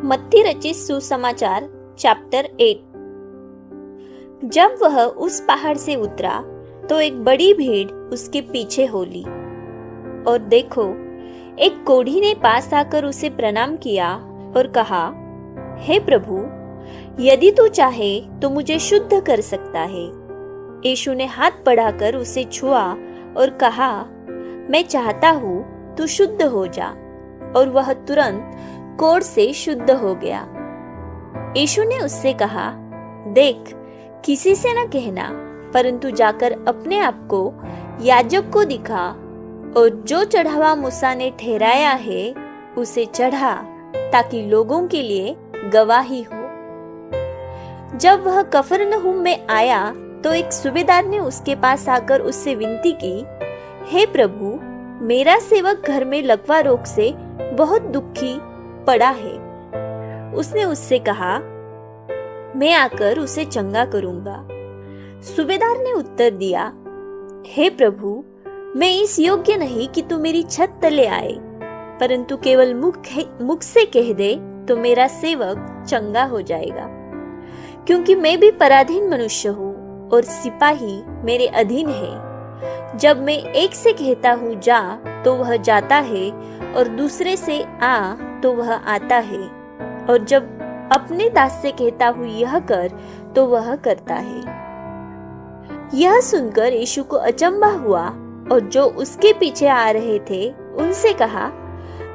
मत्ती रचित सुसमाचार चैप्टर 8। जब वह उस पहाड़ से उतरा तो एक बड़ी भीड़ उसके पीछे हो ली। और देखो, एक कोढ़ी ने पास आकर उसे प्रणाम किया और कहा, हे प्रभु, यदि तू चाहे तो मुझे शुद्ध कर सकता है। यीशु ने हाथ बढ़ाकर उसे छुआ और कहा, मैं चाहता हूँ, तू शुद्ध हो जा। और वह तुरंत कोढ़ से शुद्ध हो गया। यीशु ने उससे कहा, देख, किसी से न कहना, परंतु जाकर अपने आप को याजक को दिखा और जो चढ़ावा मूसा ने ठहराया है उसे चढ़ा, ताकि लोगों के लिए गवाही हो। जब वह कफरनहूम में आया तो एक सूबेदार ने उसके पास आकर उससे विनती की, हे प्रभु, मेरा सेवक घर में लकवा रोग से बहुत दुखी पड़ा है। उसने उससे कहा, मैं आकर उसे चंगा करूंगा। सूबेदार ने उत्तर दिया, हे प्रभु, मैं इस योग्य नहीं कि तू मेरी छत तले आए, परंतु केवल मुख से कह दे तो मेरा सेवक चंगा हो जाएगा। क्योंकि मैं भी पराधीन मनुष्य हूँ और सिपाही मेरे अधीन है। जब मैं एक से कहता हूँ जा तो वह जाता है, और दूसरे से आ तो वह आता है, और जब अपने दास से कहता हूँ यह कर तो वह करता है। यह सुनकर यीशु को अचंभा हुआ और जो उसके पीछे आ रहे थे उनसे कहा,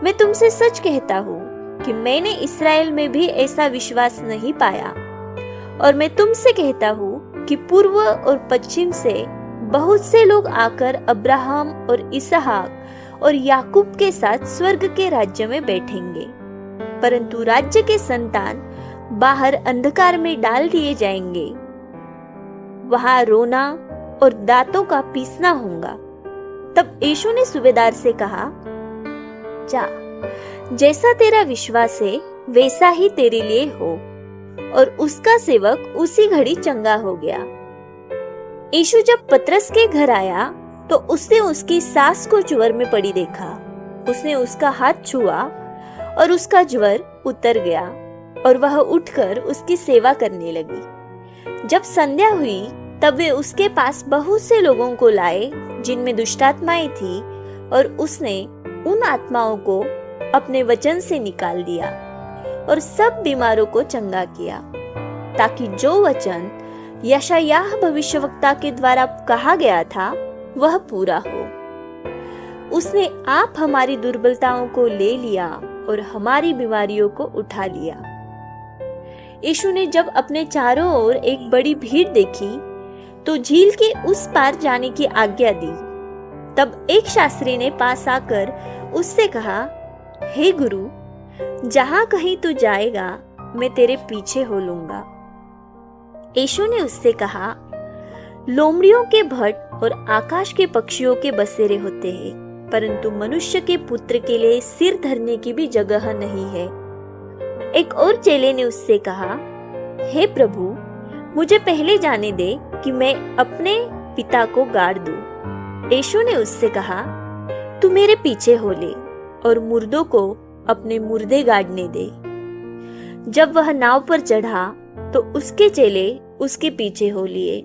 मैं तुमसे सच कहता हूँ कि मैंने इस्राएल में भी ऐसा विश्वास नहीं पाया। और मैं तुमसे कहता हूँ कि पूर्व और पश्चिम से बहुत से लोग आकर अब्राहम और इसहाक और याकूब के साथ स्वर्ग के राज्य में बैठेंगे, परंतु राज्य के संतान बाहर अंधकार में डाल दिए जाएंगे। वहां रोना और दांतों का पीसना होगा। तब यीशु ने सूबेदार से कहा, जा, जैसा तेरा विश्वास है वैसा ही तेरे लिए हो। और उसका सेवक उसी घड़ी चंगा हो गया। यीशु जब पतरस के घर आया तो उसने उसकी सास को ज्वर में पड़ी देखा। उसने उसका हाथ छुआ और उसका ज्वर उतर गया और वह उठकर उसकी सेवा करने लगी। जब संध्या हुई तब वे उसके पास बहुत से लोगों को लाए जिनमें दुष्टात्माएं थी, और उसने उन आत्माओं को अपने वचन से निकाल दिया और सब बीमारों को चंगा किया, ताकि जो वचन यशायाह भविष्यवक्ता के द्वारा कहा गया था वह पूरा हो। उसने आप हमारी दुर्बलताओं को ले लिया और हमारी बीमारियों को उठा लिया। यीशु ने जब अपने चारों ओर एक बड़ी भीड़ देखी तो झील के उस पार जाने की आज्ञा दी। तब एक शास्त्री ने पास आकर उससे कहा, हे गुरु, जहां कहीं तू जाएगा मैं तेरे पीछे हो लूंगा। यीशु ने उससे कहा, लोमड़ियों के भट्ट और आकाश के पक्षियों के बसेरे होते हैं, परंतु मनुष्य के पुत्र के लिए सिर धरने की भी जगह नहीं है। एक और चेले ने उससे कहा, हे प्रभु, मुझे पहले जाने दे कि मैं अपने पिता को गाड़ दूं। यीशु ने उससे कहा, तू मेरे पीछे हो ले और मुर्दों को अपने मुर्दे गाड़ने दे। जब वह नाव पर चढ़ा तो उसके चेले उसके पीछे हो लिए।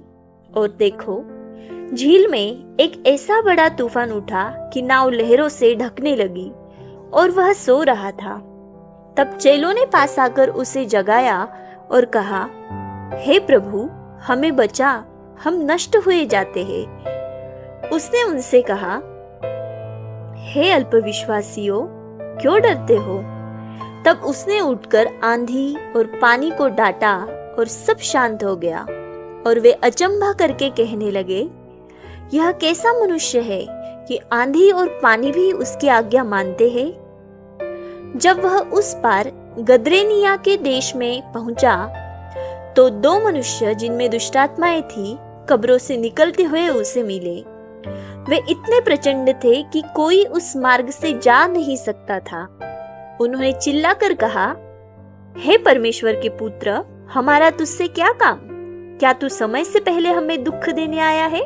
और देखो, झील में एक ऐसा बड़ा तूफान उठा कि नाव लहरों से ढकने लगी और वह सो रहा था। तब चेलों ने पास आकर उसे जगाया और कहा, हे प्रभु, हमें बचा, हम नष्ट हुए जाते हैं। उसने उनसे कहा, हे अल्पविश्वासियों, क्यों डरते हो? तब उसने उठकर आंधी और पानी को डांटा और सब शांत हो गया। और वे अचंभा करके कहने लगे, यह कैसा मनुष्य है कि आंधी और पानी भी उसकी आज्ञा मानते हैं। जब वह उस पार गदरेनिया के देश में पहुंचा तो दो मनुष्य जिनमें दुष्टात्माएं थी कब्रों से निकलते हुए उसे मिले। वे इतने प्रचंड थे कि कोई उस मार्ग से जा नहीं सकता था। उन्होंने चिल्लाकर कहा, हे परमेश्वर के पुत्र, हमारा तुझसे क्या काम? क्या तू समय से पहले हमें दुख देने आया है?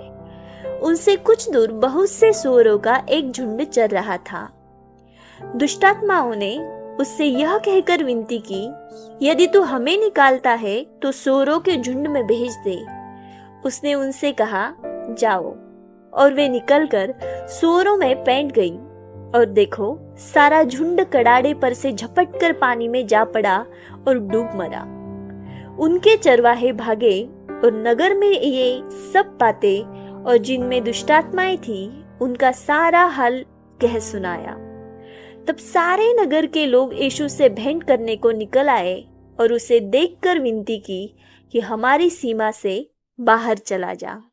उनसे कुछ दूर बहुत से सूअरों का एक झुंड चर रहा था। दुष्टात्माओं ने उससे यह कहकर विनती की, यदि तू हमें निकालता है तो सूअरों के झुंड में भेज दे। उसने उनसे कहा, जाओ। और वे निकलकर सूअरों में पैंठ गई। और देखो, सारा झुंड कड़ाड़े पर से झपट कर पानी में जा पड़ा और डूब मरा। उनके चरवाहे भागे और नगर में ये सब बातें और जिनमें दुष्टात्माएं थी उनका सारा हाल कह सुनाया। तब सारे नगर के लोग यीशु से भेंट करने को निकल आए और उसे देखकर विनती की कि हमारी सीमा से बाहर चला जा।